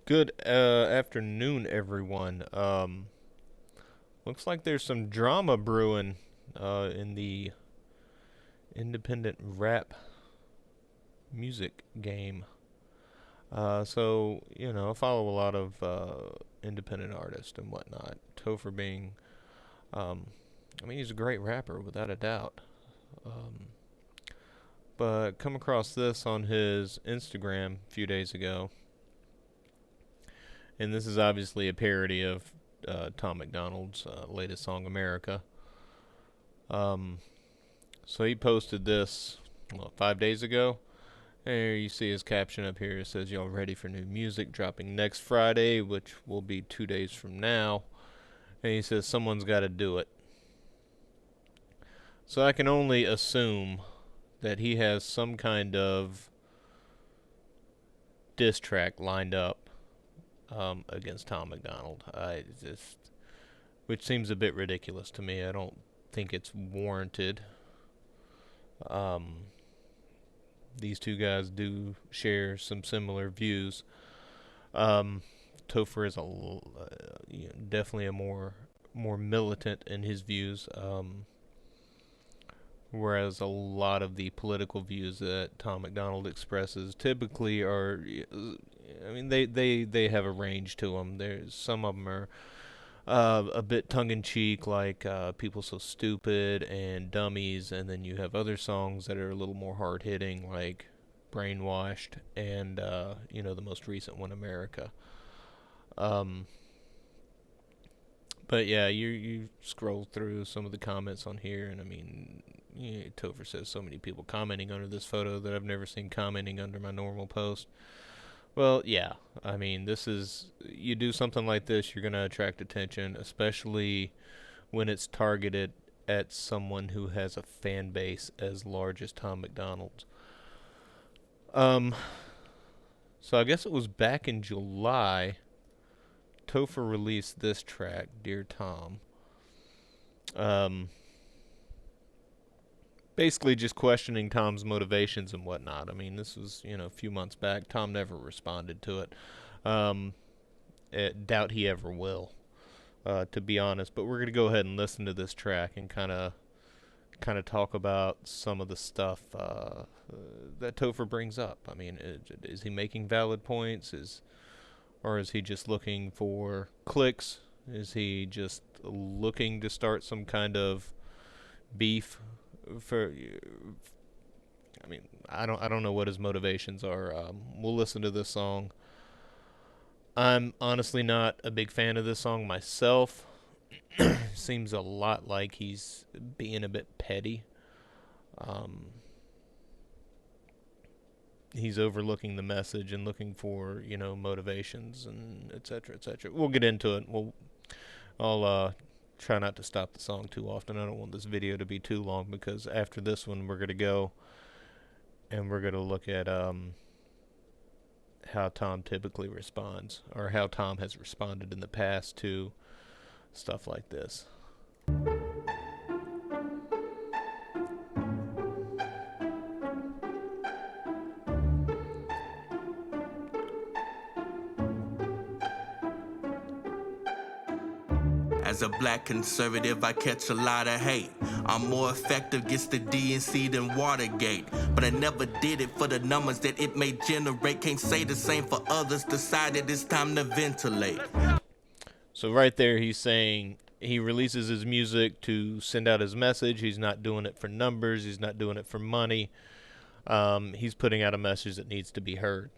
Good afternoon, everyone. Looks like there's some drama brewing in the independent rap music game. I follow a lot of independent artists and whatnot. Topher being, he's a great rapper without a doubt. Um, but come across this on his Instagram a few days ago, and this is obviously a parody of Tom Macdonald's latest song, America. Um, so he posted this 5 days ago. There you see his caption up here. It says, "Y'all ready for new music dropping next Friday, which will be 2 days from now." And he says, "Someone's got to do it." So I can only assume that he has some kind of diss track lined up against Tom Macdonald. Which seems a bit ridiculous to me. I don't think it's warranted. These two guys do share some similar views. Topher is definitely a more militant in his views, whereas a lot of the political views that Tom Macdonald expresses typically are, they have a range to them. There's some of them are a bit tongue-in-cheek, like "People So Stupid" and "Dummies," and then you have other songs that are a little more hard-hitting, like "Brainwashed" and the most recent one, "America." But yeah, you scroll through some of the comments on here, and Topher says so many people commenting under this photo that I've never seen commenting under my normal post. Well, yeah. You do something like this, you're going to attract attention, especially when it's targeted at someone who has a fan base as large as Tom Macdonald's. So I guess it was back in July, Topher released this track, "Dear Tom." Basically just questioning Tom's motivations and whatnot. This was, a few months back. Tom never responded to it. Doubt he ever will, to be honest. But we're going to go ahead and listen to this track and kind of talk about some of the stuff that Topher brings up. Is he making valid points? Or is he just looking for clicks? Is he just looking to start some kind of beef? I don't know what his motivations are. We'll listen to this song. I'm honestly not a big fan of this song myself. Seems a lot like he's being a bit petty. He's overlooking the message and looking for, motivations and et cetera, et cetera. We'll get into it. I'll try not to stop the song too often. I don't want this video to be too long, because after this one we're going to go and we're going to look at how Tom typically responds, or how Tom has responded in the past to stuff like this. As a black conservative, I catch a lot of hate. I'm more effective against the DNC than Watergate. But I never did it for the numbers that it may generate. Can't say the same for others. Decided it's time to ventilate. So right there, he's saying he releases his music to send out his message. He's not doing it for numbers. He's not doing it for money. He's putting out a message that needs to be heard.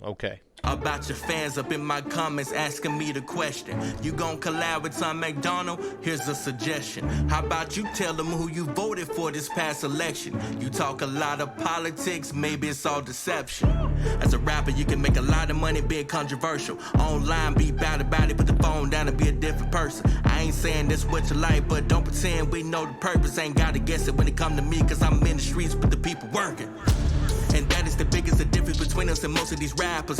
Okay. About your fans up in my comments asking me the question. You gon' collab with Tom Macdonald? Here's a suggestion. How about you tell them who you voted for this past election? You talk a lot of politics, maybe it's all deception. As a rapper, you can make a lot of money being controversial. Online, be bad about it, put the phone down and be a different person. I ain't saying this what you like, but don't pretend we know the purpose. Ain't gotta guess it when it come to me, cause I'm in the streets with the people working. And that is the biggest the difference between us and most of these rappers.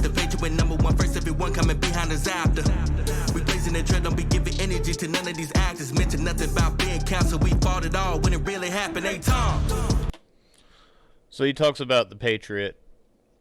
The page went #1 first, everyone coming behind us after. We blazing the tread, don't be giving energy to none of these actors. Mention nothing about being canceled, we fought it all when it really happened. Hey, Tom. So he talks about the Patriot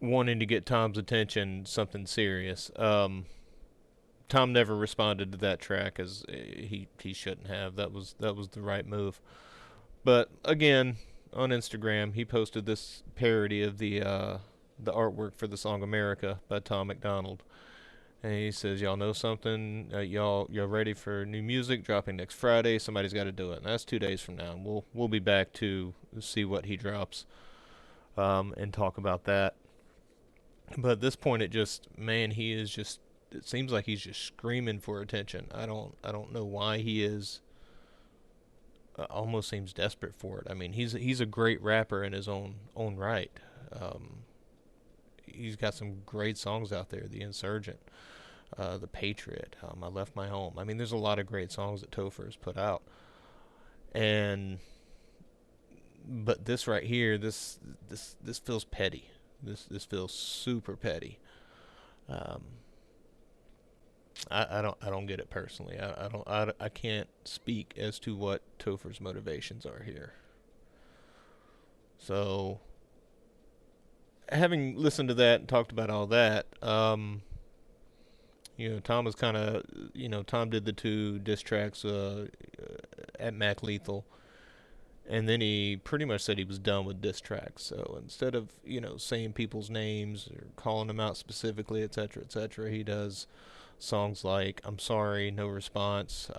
wanting to get Tom's attention, something serious. Tom never responded to that track, as he shouldn't have. That was the right move. But again, on Instagram, he posted this parody of the artwork for the song "America" by Tom Macdonald, and he says, "Y'all know something? Y'all ready for new music dropping next Friday? Somebody's got to do it." And that's 2 days from now. And we'll be back to see what he drops, and talk about that. But at this point, he is just. It seems like he's just screaming for attention. I don't know why he is. Almost seems desperate for it. I mean, he's a great rapper in his own right. Um, he's got some great songs out there. The Insurgent, The Patriot, I Left My Home. I mean, there's a lot of great songs that Topher has put out. And but this right here, this feels petty. This feels super petty. Um, I don't get it personally. I can't speak as to what Topher's motivations are here. So, having listened to that and talked about all that, Tom was kind of, Tom did the two diss tracks at Mac Lethal, and then he pretty much said he was done with diss tracks. So instead of saying people's names or calling them out specifically, etc., etc., he does songs like "I'm Sorry," "No Response,"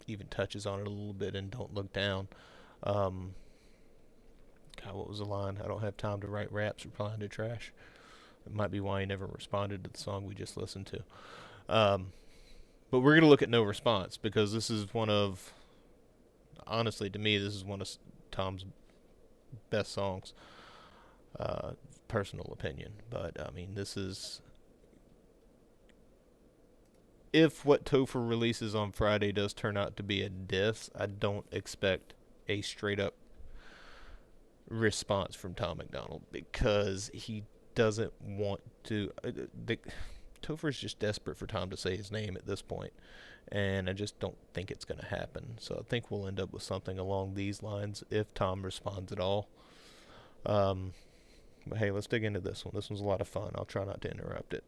even touches on it a little bit in "Don't Look Down." Um, God, what was the line? "I don't have time to write raps replying to trash." It might be why he never responded to the song we just listened to. Um, but we're going to look at "No Response" because this is honestly, to me, this is one of Tom's best songs. Uh, Personal opinion. But, I mean, this is. If what Topher releases on Friday does turn out to be a diss, I don't expect a straight up response from Tom Macdonald because he doesn't want to. Topher's just desperate for Tom to say his name at this point, and I just don't think it's going to happen. So I think we'll end up with something along these lines if Tom responds at all. But hey, let's dig into this one. This one's a lot of fun. I'll try not to interrupt it.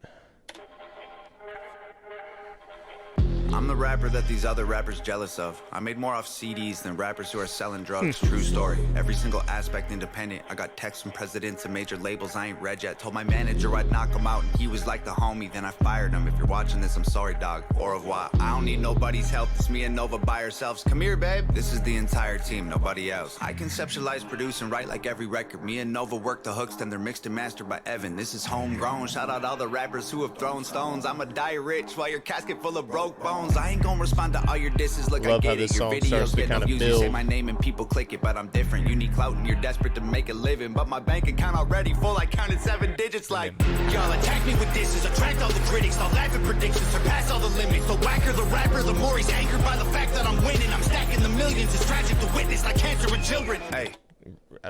I'm the rapper that these other rappers jealous of. I made more off CDs than rappers who are selling drugs. True story. Every single aspect independent. I got texts from presidents and major labels I ain't read yet. Told my manager I'd knock him out and he was like the homie. Then I fired him. If you're watching this, I'm sorry, dog. Au revoir. I don't need nobody's help. It's me and Nova by ourselves. Come here, babe. This is the entire team, nobody else. I conceptualize, produce, and write like every record. Me and Nova work the hooks, then they're mixed and mastered by Evan. This is homegrown. Shout out all the rappers who have thrown stones. I'ma die rich while your casket full of broke bones. I ain't gonna respond to all your disses. Look, Love I how get this it. Your song videos starts to get no kind of views. You say build. my name and people click it, but I'm different. You need clout and you're desperate to make a living. But my bank account already full. I counted 7 digits like Y'all attack me with disses, attract all the critics. I'll laugh at predictions, surpass all the limits. The whacker the rapper, the more he's anchored by the fact that I'm winning. I'm stacking the millions. It's tragic to witness like cancer in children. hey.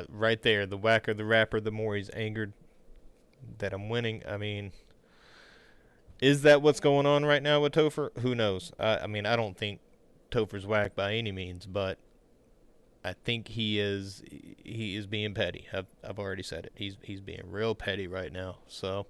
Right there, the whacker the rapper, the more he's angered that I'm winning. I mean, is that what's going on right now with Topher? Who knows? I mean, I don't think Topher's whack by any means, but I think he is being petty. I've already said it. He's being real petty right now. So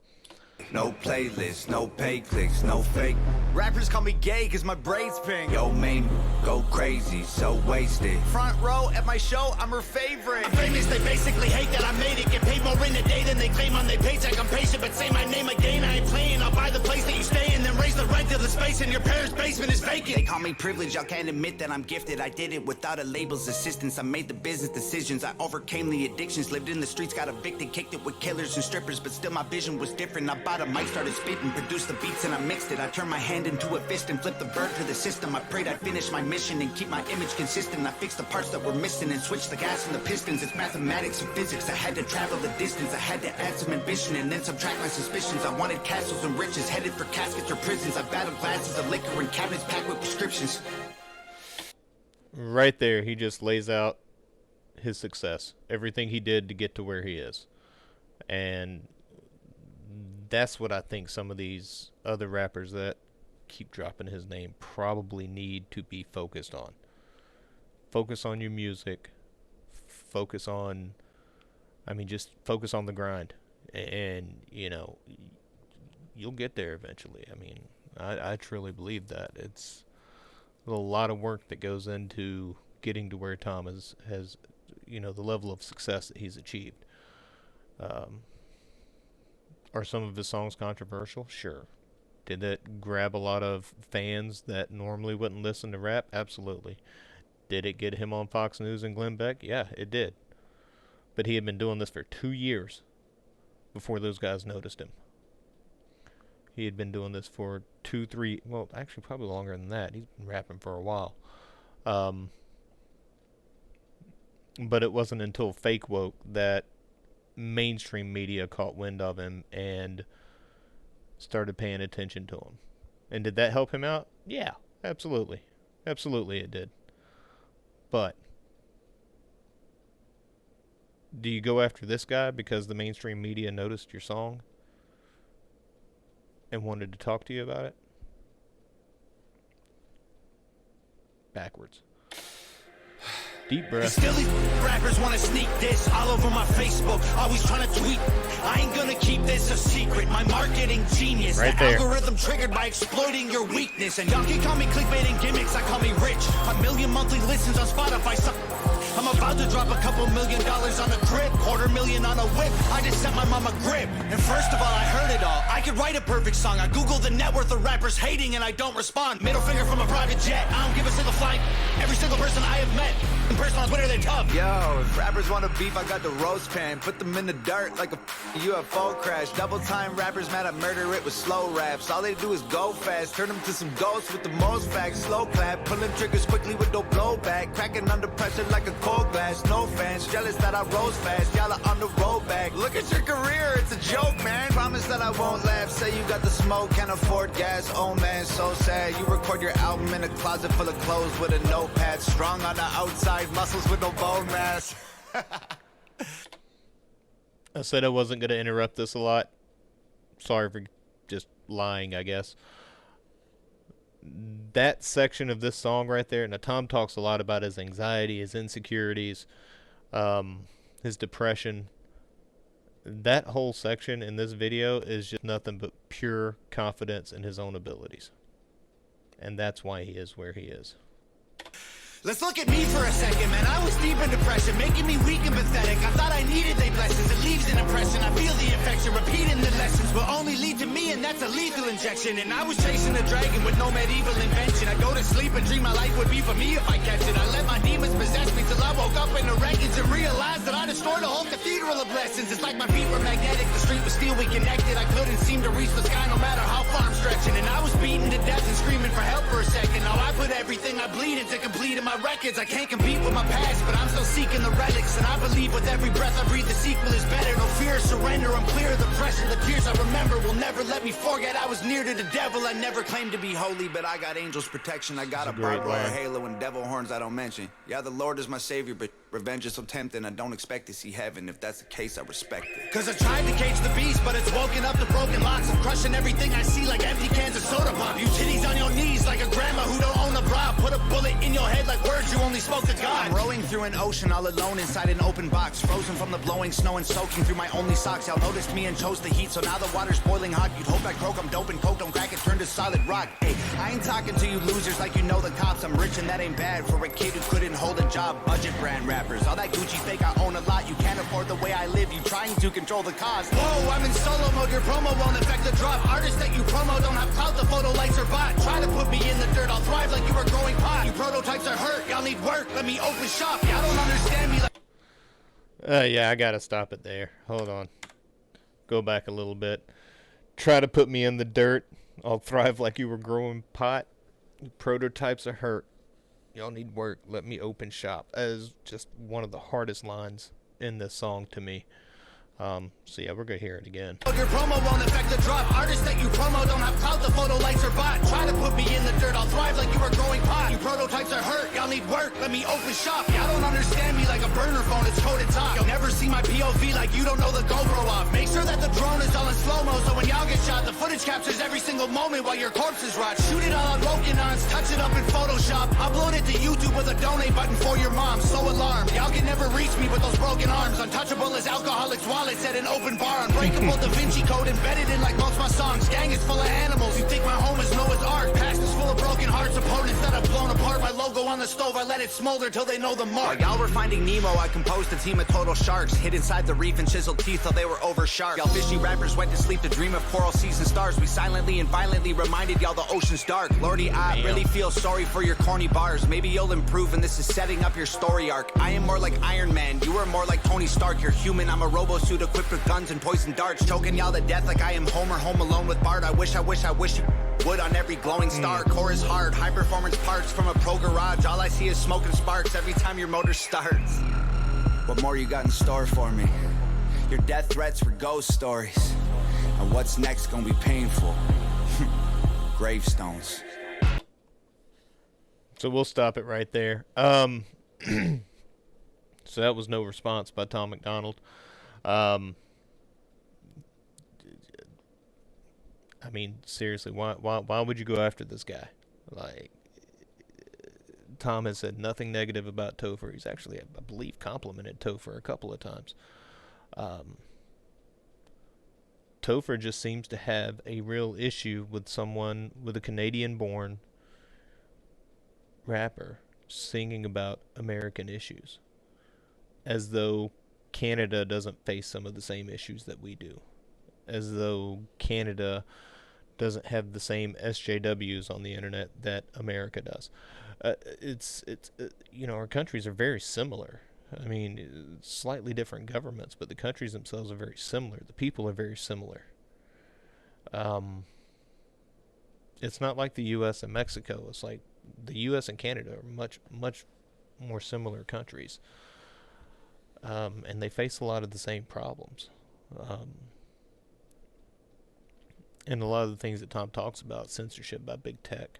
No playlist, no pay clicks, no fake. Rappers call me gay cause my braids pink. Yo, main, go crazy, so wasted. Front row at my show, I'm her favorite. I'm famous, they basically hate that I made it. Get paid more in a day than they claim on their paycheck. I'm patient, but say my name again, I ain't playing. I'll buy the place that you stay in, then raise the rent till the space in your parents' basement is vacant. They call me privileged, y'all can't admit that I'm gifted. I did it without a label's assistance. I made the business decisions, I overcame the addictions. Lived in the streets, got evicted, kicked it with killers and strippers. But still my vision was different. I bought a mic, started spitting, produced the beats and I mixed it. I turned my hand into a fist and flipped the bird to the system. I prayed I'd finish my mission and keep my image consistent. I fixed the parts that were missing and switched the gas and the pistons. It's mathematics and physics. I had to travel the distance. I had to add some ambition and then subtract my suspicions. I wanted castles and riches, headed for caskets or prisons. I battled glasses of liquor and cabinets packed with prescriptions. right there, he just lays out his success, everything he did to get to where he is, and that's what I think some of these other rappers that keep dropping his name probably need to be focused on. Focus on your music. Focus on, just focus on the grind. And, you know, you'll get there eventually. I mean, I truly believe that. It's a lot of work that goes into getting to where Tom has, you know, the level of success that he's achieved. Are some of his songs controversial? Sure. Did that grab a lot of fans that normally wouldn't listen to rap? Absolutely. Did it get him on Fox News and Glenn Beck? Yeah, it did. But he had been doing this for 2 years before those guys noticed him. He had been doing this for 2, 3, well, actually probably longer than that. He's been rapping for a while. But it wasn't until Fake Woke that mainstream media caught wind of him and started paying attention to him. And did that help him out? Yeah, absolutely. Absolutely it did. But do you go after this guy because the mainstream media noticed your song and wanted to talk to you about it? Backwards. Deep breath. Still these rappers wanna sneak this all over my Facebook, always trying to tweet. I ain't gonna keep this a secret, my marketing genius. Right the there. algorithm triggered by exploiting your weakness. And y'all can call me clickbait and gimmicks, I call me rich. 1 million monthly listens on Spotify. I'm about to drop a couple $1 million on a crib, $250,000 on a whip. I just sent my mom a grip. And first of all, I heard it all. I could write a perfect song. I Googled the net worth of rappers hating and I don't respond. Middle finger from a private jet. I don't give a single flight. Every single person I have met in person on Twitter, they're tough. Yo, if rappers want to beef, I got the roast pan. Put them in the dirt like a UFO crash. Double time rappers mad at murder it with slow raps. All they do is go fast. Turn them to some ghosts with the most facts. Slow clap. Pulling triggers quickly with no blowback. Cracking under pressure like a cold glass. No fans. Jealous that I rose fast. Y'all are on the road back. Look at your career. It's a joke, man. Promise that I won't laugh. Say you got the smoke. Can't afford gas. Oh, man, so sad. You record your album in a closet full of clothes with a notepad. Strong on the outside. Muscles with no bone mass. I said I wasn't going to interrupt this a lot. Sorry for just lying, I guess. That section of this song right there, now Tom talks a lot about his anxiety, his insecurities, his depression. That whole section in this video is just nothing but pure confidence in his own abilities. And that's why he is where he is. Let's look at me for a second, man. I was deep in depression, making me weak and pathetic. I thought I needed they blessings. It leaves an impression. I feel the infection, repeating the lessons will only lead to me, and that's a lethal injection. And I was chasing a dragon with no medieval invention. I go to sleep and dream my life would be for me if I catch it. I let my demons possess me till I woke up in the wreckage and realized that I destroyed a whole cathedral of blessings. It's like my feet were magnetic, the street was steel, we connected. I couldn't seem to reach the sky no matter how far I'm stretching. And I was beaten to death and screaming for help for a second. Now I put everything I bleed into completing my records. I can't compete with my past, but I'm still seeking the relics. And I believe with every breath I breathe, the sequel is better. No fear, surrender, I'm clear of the pressure. The tears I remember will never let me forget I was near to the devil. I never claimed to be holy, but I got angels' protection. I got a barbed wire halo and devil horns I don't mention. Yeah, the Lord is my savior, but revenge is so tempting. I don't expect to see heaven. If that's the case, I respect it. Cause I tried to cage the beast, but it's woken up the broken locks. I'm crushing everything I see like empty cans of soda pop. You titties on your knees like a grandma who don't own a bra. Put a bullet in your head like words you only spoke to God. I'm rowing through an ocean all alone inside an open box. Frozen from the blowing snow and soaking through my only socks. Y'all noticed me and chose the heat, so now the water's boiling hot. You'd hope I croak, I'm dope and coke, don't crack it, turn to solid rock. Hey, I ain't talking to you losers like you know the cops. I'm rich and that ain't bad for a kid who couldn't hold a job. Budget brand rappers, all that Gucci fake I own a lot. You can't afford the way I live, you trying to control the cost. Whoa, I'm in solo mode, your promo won't affect the drop. Artists that you promo don't have clout, the photo likes are bot. Try to put me in the dirt, I'll thrive like you were growing pot. You prototypes are hurt, y'all need work, let me open shop. Y'all don't understand me like... Yeah, I gotta stop it there. Hold on. Go back a little bit. Try to put me in the dirt. I'll thrive like you were growing pot. Prototypes are hurt. Y'all need work. Let me open shop. That is just one of the hardest lines in this song to me. So yeah, we're gonna hear it again. Your promo won't affect the drop. Artists that you promo don't have clout, out the photo lights are bought. Try to put me in the dirt, I'll thrive like you were growing pot. You prototypes are hurt, y'all need work, let me open shop. Y'all don't understand me like a burner phone, it's coded top. You'll never see my POV like you don't know the GoPro off. Make sure that the drone is all in slow-mo, so when y'all get shot, the footage captures every single moment while your corpses rot. Shoot it all on Rokinons, touch it up in Photoshop. Upload it to YouTube with a donate button for your mom. So alarmed, y'all can never reach me with those broken arms. Untouchable as alcoholics' wallets at an open bar. Unbreakable Da Vinci Code embedded in like most my songs. Gang is full of animals, you think my home is Noah's Ark. Past is full of broken hearts, opponents that have blown apart. My logo on the stove, I let it smolder till they know the mark. While y'all were finding Nemo, I composed a team of total sharks. Hid inside the reef and chiseled teeth till they were over sharp. Y'all fishy rappers went to sleep to dream of coral seas and stars. We silently and violently reminded y'all the ocean's dark. Lordy, I really feel sorry for your corny bars. Maybe you'll improve and this is setting up your story arc. I am more like Iron Man, you are more like Tony Stark. You're human, I'm a robo-suit equipped with guns and poison darts. Choking y'all to death like I am Homer home alone with Bart. I wish you would on every glowing star. Core is hard, high performance parts from a pro garage. All I see is smoke and sparks every time your motor starts. What more you got in store for me? Your death threats were ghost stories. And what's next gonna be painful? Gravestones. So we'll stop it right there. So that was No Response by Tom Macdonald. I mean, seriously, why would you go after this guy? Like, Tom has said nothing negative about Topher. He's actually, I believe, complimented Topher a couple of times. Topher just seems to have a real issue with someone, with a Canadian-born rapper singing about American issues, as though Canada doesn't face some of the same issues that we do, as though Canada doesn't have the same SJWs on the internet that America does. You know, our countries are very similar. I mean, slightly different governments, but the countries themselves are very similar. The people are very similar. It's not like the U.S. and Mexico. It's like the U.S. and Canada are much more similar countries. And they face a lot of the same problems. And a lot of the things that Tom talks about, censorship by big tech.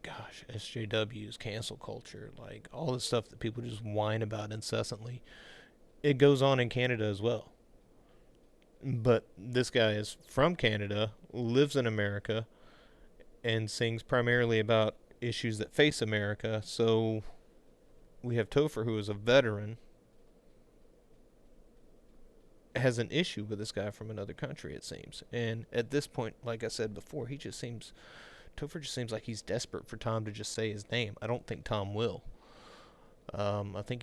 Gosh, SJWs, cancel culture, like all the stuff that people just whine about incessantly. It goes on in Canada as well. But this guy is from Canada, lives in America, and sings primarily about issues that face America. So we have Topher, who is a veteran, has an issue with this guy from another country, it seems. And at this point, like I said before, Topher just seems like he's desperate for Tom to just say his name. I don't think Tom will. I think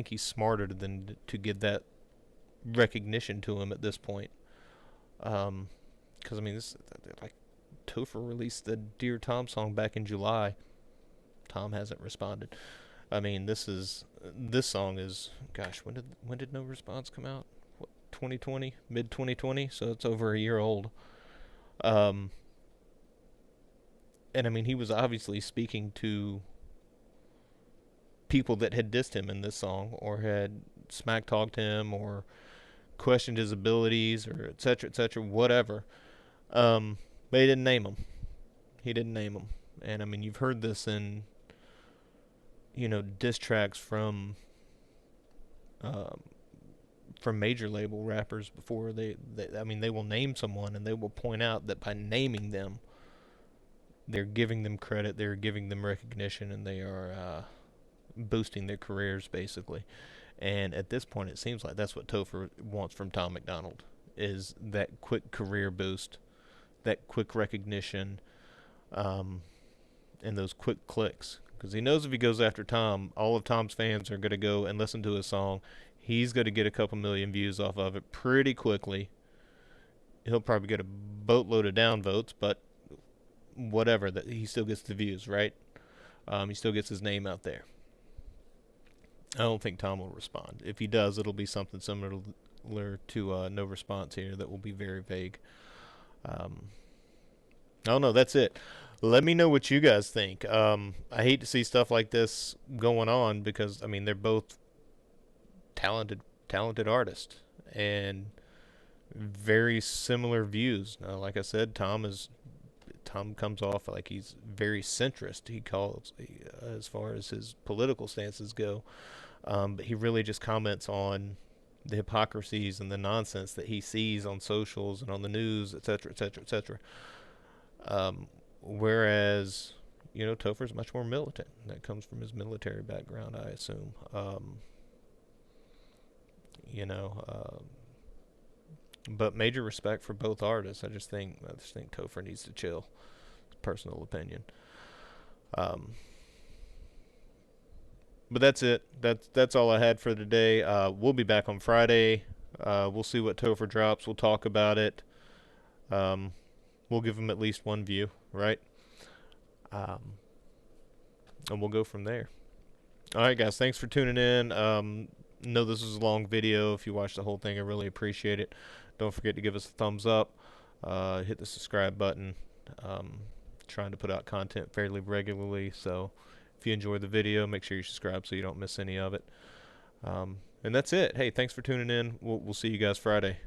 he's smarter than to give that recognition to him at this point. Because I mean, like Topher released the Dear Tom song back in July. Tom hasn't responded. I mean, this song is, gosh, when did No Response come out? What, 2020, mid 2020? So it's over a year old. And I mean, he was obviously speaking to people that had dissed him in this song, or had smack talked him, or questioned his abilities, or etc., whatever. But he didn't name him. And I mean, you've heard this in, you know, diss tracks from major label rappers before. They will name someone, and they will point out that by naming them, they're giving them credit, they're giving them recognition, and they are boosting their careers, basically. And at this point, it seems like that's what Topher wants from Tom Macdonald, is that quick career boost, that quick recognition, and those quick clicks. Because he knows if he goes after Tom, all of Tom's fans are going to go and listen to his song. He's going to get a couple million views off of it pretty quickly. He'll probably get a boatload of downvotes, but whatever, that he still gets the views, right? He still gets his name out there. I don't think Tom will respond. If he does, it'll be something similar to No Response here that will be very vague. I don't know. That's it. Let me know what you guys think. I hate to see stuff like this going on because, I mean, they're both talented artists and very similar views. Like I said, Tom comes off like he's very centrist. He calls as far as his political stances go, but he really just comments on the hypocrisies and the nonsense that he sees on socials and on the news, etc., etc., etc. Whereas, Topher's much more militant. That comes from his military background, I assume. You know, but major respect for both artists. I just think Topher needs to chill. Personal opinion. But that's it. That's all I had for today. We'll be back on Friday. We'll see what Topher drops. We'll talk about it. We'll give him at least one view, right? And we'll go from there. All right, guys. Thanks for tuning in. Know this was a long video. If you watched the whole thing, I really appreciate it. Don't forget to give us a thumbs up. Hit the subscribe button. Trying to put out content fairly regularly, so if you enjoy the video, make sure you subscribe so you don't miss any of it. And that's it. Hey, thanks for tuning in. We'll see you guys Friday.